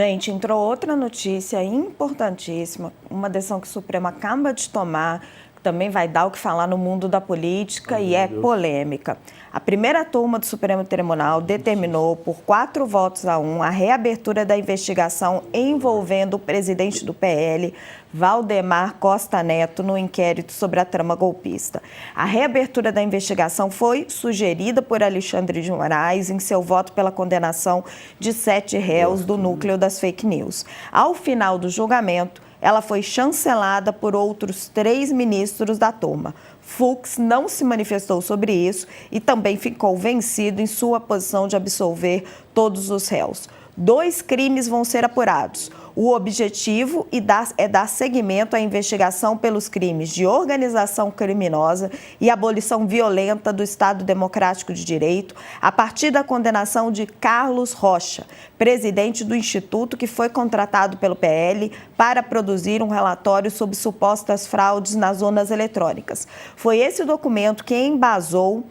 Gente, entrou outra notícia importantíssima, uma decisão que o Supremo acaba de tomar, que também vai dar o que falar no mundo da política e é polêmica. A primeira turma do Supremo Tribunal determinou, por 4 votos a 1, a reabertura da investigação envolvendo o presidente do PL, Valdemar Costa Neto, no inquérito sobre a trama golpista. A reabertura da investigação foi sugerida por Alexandre de Moraes em seu voto pela condenação de 7 réus do núcleo das fake news. Ao final do julgamento, ela foi chancelada por outros 3 ministros da turma. Fux não se manifestou sobre isso e também ficou vencido em sua posição de absolver todos os réus. 2 crimes vão ser apurados. O objetivo é dar seguimento à investigação pelos crimes de organização criminosa e abolição violenta do Estado Democrático de Direito, a partir da condenação de Carlos Rocha, presidente do Instituto que foi contratado pelo PL para produzir um relatório sobre supostas fraudes nas urnas eletrônicas. Foi esse documento que embasou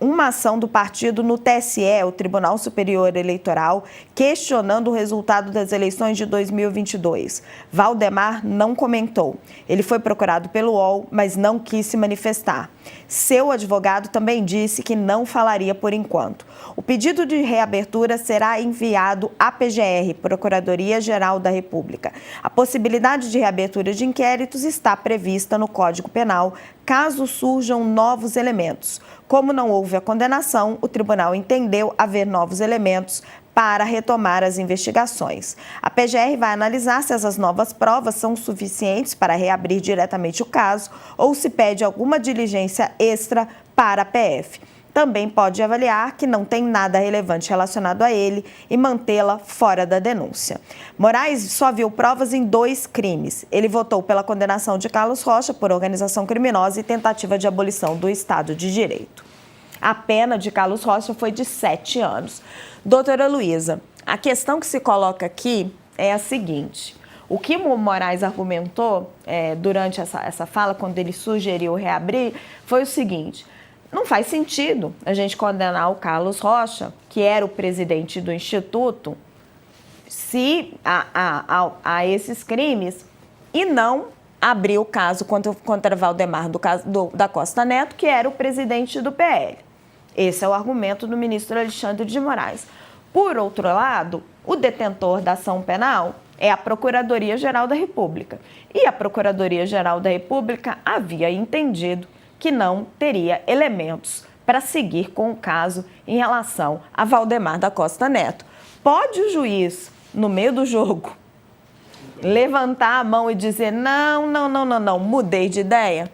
uma ação do partido no TSE, o Tribunal Superior Eleitoral, questionando o resultado das eleições de 2022. Valdemar não comentou. Ele foi procurado pelo UOL, mas não quis se manifestar. Seu advogado também disse que não falaria por enquanto. O pedido de reabertura será enviado à PGR, Procuradoria-Geral da República. A possibilidade de reabertura de inquéritos está prevista no Código Penal, caso surjam novos elementos. Como não houve a condenação, o tribunal entendeu haver novos elementos para retomar as investigações. A PGR vai analisar se essas novas provas são suficientes para reabrir diretamente o caso ou se pede alguma diligência extra para a PF. Também pode avaliar que não tem nada relevante relacionado a ele e mantê-la fora da denúncia. Moraes só viu provas em 2 crimes. Ele votou pela condenação de Carlos Rocha por organização criminosa e tentativa de abolição do Estado de Direito. A pena de Carlos Rocha foi de 7 anos. Doutora Luísa, a questão que se coloca aqui é a seguinte: o que o Moraes argumentou durante essa fala, quando ele sugeriu reabrir, foi o seguinte: não faz sentido a gente condenar o Carlos Rocha, que era o presidente do Instituto, a esses crimes e não abrir o caso contra Valdemar da Costa Neto, que era o presidente do PL. Esse é o argumento do ministro Alexandre de Moraes. Por outro lado, o detentor da ação penal é a Procuradoria-Geral da República. E a Procuradoria-Geral da República havia entendido que não teria elementos para seguir com o caso em relação a Valdemar da Costa Neto. Pode o juiz, no meio do jogo, levantar a mão e dizer não, mudei de ideia?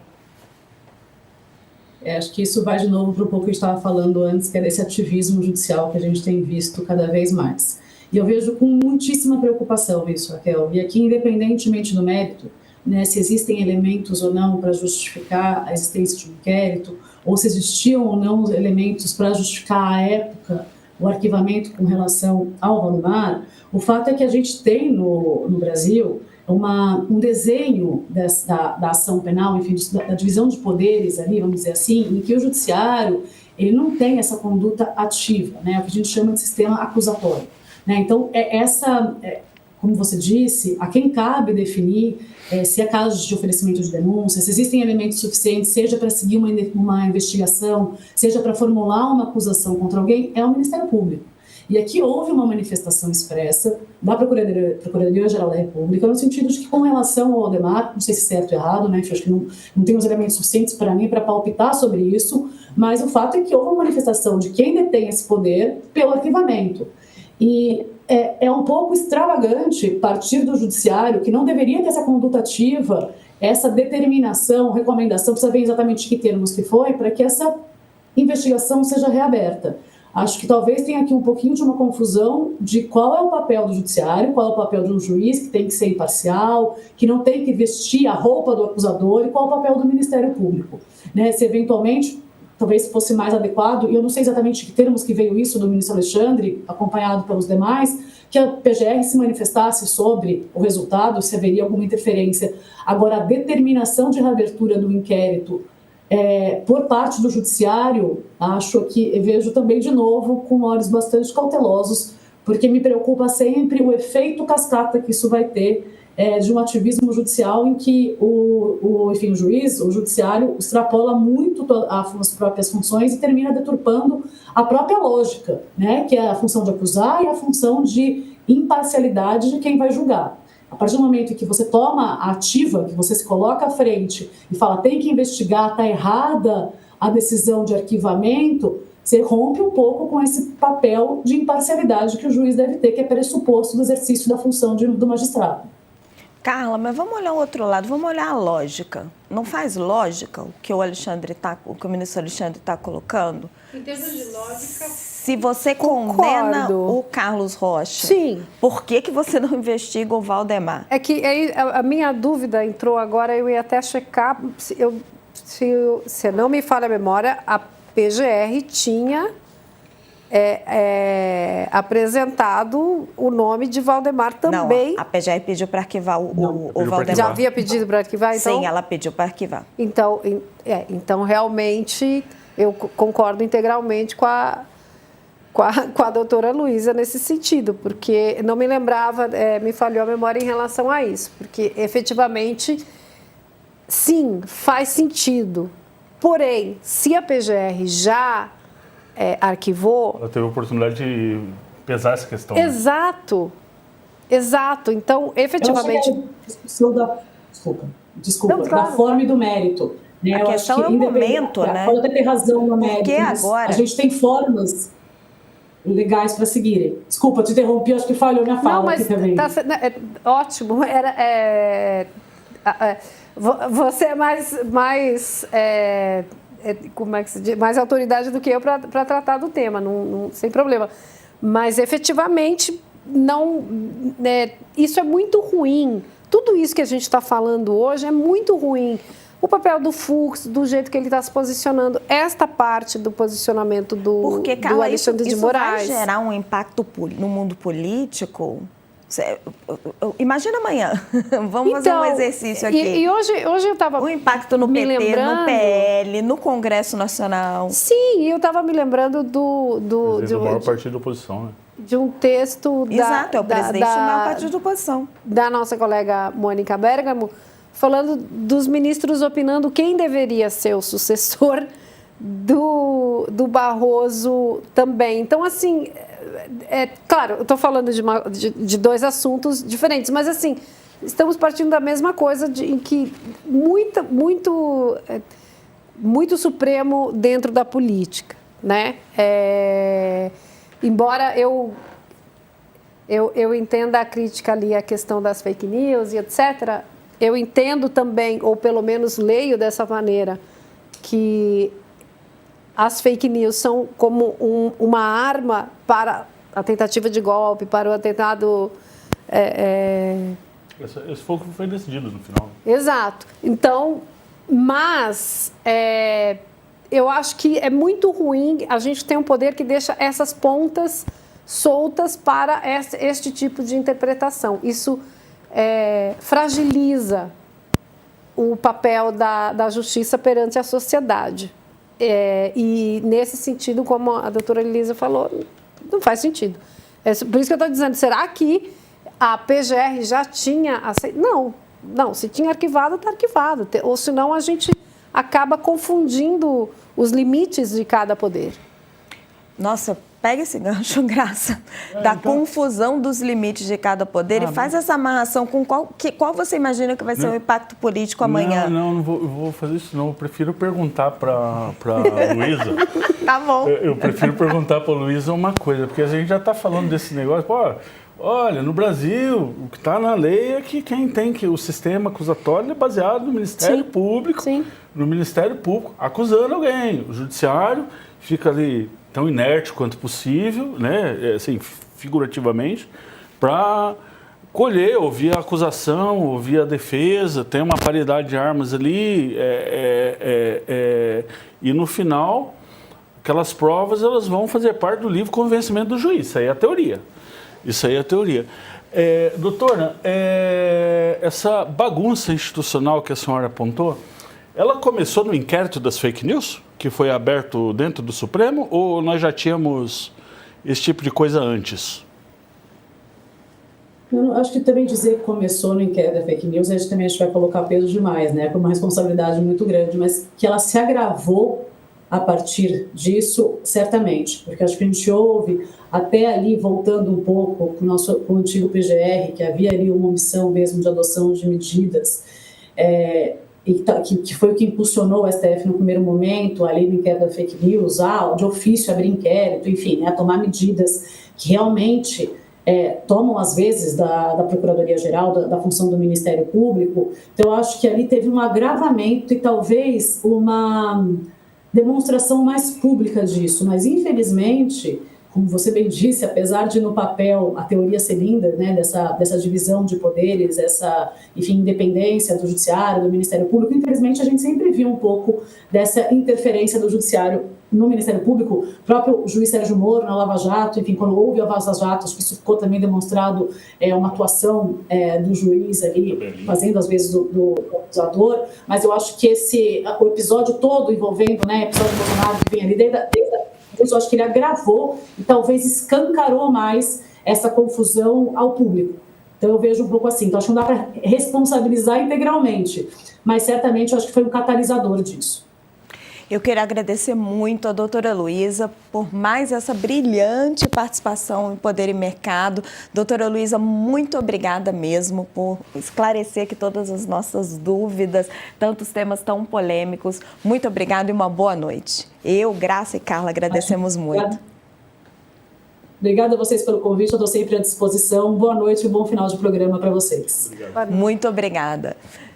Acho que isso vai de novo para um pouco que a gente estava falando antes, que é desse ativismo judicial que a gente tem visto cada vez mais. E eu vejo com muitíssima preocupação isso, Raquel. E aqui, independentemente do mérito, né, se existem elementos ou não para justificar a existência de um inquérito, ou se existiam ou não elementos para justificar à época o arquivamento com relação ao Valdemar, o fato é que a gente tem no Brasil um desenho da ação penal, enfim, da divisão de poderes ali, vamos dizer assim, em que o judiciário ele não tem essa conduta ativa, né, o que a gente chama de sistema acusatório. Né? Então, como você disse, a quem cabe definir se é caso de oferecimento de denúncia, se existem elementos suficientes, seja para seguir uma investigação, seja para formular uma acusação contra alguém, é o Ministério Público. E aqui houve uma manifestação expressa da Procuradoria-Geral da República, no sentido de que, com relação ao Valdemar, não sei se é certo ou errado, né, acho que não tem os elementos suficientes para mim para palpitar sobre isso, mas o fato é que houve uma manifestação de quem detém esse poder pelo arquivamento. E é um pouco extravagante partir do judiciário, que não deveria ter essa conduta ativa, essa determinação, recomendação, precisa ver exatamente que termos que foi, para que essa investigação seja reaberta. Acho que talvez tenha aqui um pouquinho de uma confusão de qual é o papel do judiciário, qual é o papel de um juiz que tem que ser imparcial, que não tem que vestir a roupa do acusador, e qual é o papel do Ministério Público. Né? Se eventualmente, talvez fosse mais adequado, e eu não sei exatamente que termos que veio isso do ministro Alexandre, acompanhado pelos demais, que a PGR se manifestasse sobre o resultado, se haveria alguma interferência. Agora, a determinação de reabertura do inquérito por parte do judiciário, vejo também de novo com olhos bastante cautelosos, porque me preocupa sempre o efeito cascata que isso vai ter de um ativismo judicial em que enfim, o juiz, o judiciário, extrapola muito as próprias funções e termina deturpando a própria lógica, né, que é a função de acusar e a função de imparcialidade de quem vai julgar. A partir do momento em que você toma a ativa, que você se coloca à frente e fala tem que investigar, está errada a decisão de arquivamento, você rompe um pouco com esse papel de imparcialidade que o juiz deve ter, que é pressuposto do exercício da função do magistrado. Carla, mas vamos olhar o outro lado, vamos olhar a lógica. Não faz lógica o que o ministro Alexandre está colocando? Em termos de lógica... Se você condena o Carlos Rocha, sim, por que você não investiga o Valdemar? É que a minha dúvida entrou agora, eu ia até checar, se não me falha a memória, a PGR tinha apresentado o nome de Valdemar também. Não, a PGR pediu para arquivar o Valdemar. Já havia pedido para arquivar, então? Sim, ela pediu para arquivar. Então, realmente, eu concordo integralmente com a doutora Luísa nesse sentido, porque não me lembrava, me falhou a memória em relação a isso, porque efetivamente, sim, faz sentido. Porém, se a PGR já arquivou... Ela teve a oportunidade de pesar essa questão. Exato, exato. Então, efetivamente... Desculpa, não, claro, da forma e do mérito. Né? A questão é o momento, né? Pode até ter razão no mérito, porque agora... a gente tem formas legais para seguirem. Desculpa, te interrompi, acho que falhou minha fala. Não, mas aqui também. Ótimo. Você é mais como é que se diz? Mais autoridade do que eu para tratar do tema, sem problema. Mas, efetivamente, isso é muito ruim. Tudo isso que a gente está falando hoje é muito ruim. O papel do Fux, do jeito que ele está se posicionando, esta parte do posicionamento do Alexandre de Moraes. Isso vai gerar um impacto no mundo político? Imagina amanhã, vamos fazer um exercício aqui. E hoje eu estava... O impacto no PT, no PL, no Congresso Nacional. Sim, eu estava me lembrando do maior partido da oposição, né? De um texto Exato, é o presidente do maior partido da oposição. Da nossa colega Mônica Bergamo, falando dos ministros opinando quem deveria ser o sucessor do Barroso também. Então, assim, claro, eu estou falando de dois assuntos diferentes, mas, assim, estamos partindo da mesma coisa em que muito Supremo dentro da política, né? Embora eu entenda a crítica ali, a questão das fake news e etc., eu entendo também, ou pelo menos leio dessa maneira, que as fake news são como uma arma para a tentativa de golpe, para o atentado... Esse foi o que foi decidido no final. Exato. Então, mas eu acho que é muito ruim a gente ter um poder que deixa essas pontas soltas para este tipo de interpretação. Isso fragiliza o papel da justiça perante a sociedade. E, nesse sentido, como a doutora Elisa falou, não faz sentido. Por isso que eu estou dizendo, será que a PGR já tinha aceito? Não, se tinha arquivado, está arquivado. Ou senão a gente acaba confundindo os limites de cada poder. Nossa, pega esse gancho, Graça, da confusão dos limites de cada poder e faz essa amarração com qual você imagina que vai ser o impacto político amanhã? Não vou fazer isso não. Eu prefiro perguntar para Luísa. Tá bom. Eu prefiro perguntar para a Luísa uma coisa, porque a gente já está falando desse negócio. Olha, no Brasil, o que está na lei é que quem tem o sistema acusatório é baseado no Ministério Público, no Ministério Público, acusando alguém. O Judiciário fica ali tão inerte quanto possível, né, assim, figurativamente, para colher, ouvir a acusação, ouvir a defesa, tem uma paridade de armas ali, e no final, aquelas provas elas vão fazer parte do livre convencimento do juiz. Isso aí é a teoria. Doutora, essa bagunça institucional que a senhora apontou, ela começou no inquérito das fake news, que foi aberto dentro do Supremo, ou nós já tínhamos esse tipo de coisa antes? Eu acho que também dizer que começou no inquérito da fake news, a gente vai colocar peso demais, né? Com uma responsabilidade muito grande, mas que ela se agravou a partir disso, certamente, porque acho que a gente ouve, até ali, voltando um pouco com o antigo PGR, que havia ali uma omissão mesmo de adoção de medidas, que foi o que impulsionou o STF no primeiro momento, ali no inquérito da fake news, de ofício abrir inquérito, enfim, né, tomar medidas que realmente tomam, às vezes, da Procuradoria-Geral, da função do Ministério Público. Então, eu acho que ali teve um agravamento e talvez uma demonstração mais pública disso, mas, infelizmente, como você bem disse, apesar de no papel a teoria ser linda, né, dessa divisão de poderes, essa, enfim, independência do Judiciário, do Ministério Público, infelizmente a gente sempre viu um pouco dessa interferência do Judiciário no Ministério Público. O próprio juiz Sérgio Moro na Lava Jato, enfim, quando houve a Vaza Jato, acho que isso ficou também demonstrado, uma atuação do juiz ali, fazendo às vezes do acusador, mas eu acho que o episódio todo envolvendo, né, episódio do Bolsonaro que vem ali desde eu acho que ele agravou e talvez escancarou mais essa confusão ao público. Então, eu vejo um pouco assim. Então, acho que não dá para responsabilizar integralmente, mas certamente eu acho que foi um catalisador disso. Eu quero agradecer muito a doutora Luísa por mais essa brilhante participação em Poder e Mercado. Doutora Luísa, muito obrigada mesmo por esclarecer aqui todas as nossas dúvidas, tantos temas tão polêmicos. Muito obrigada e uma boa noite. Eu, Graça e Carla agradecemos muito. Obrigada a vocês pelo convite, eu estou sempre à disposição. Boa noite e bom final de programa para vocês. Muito obrigada.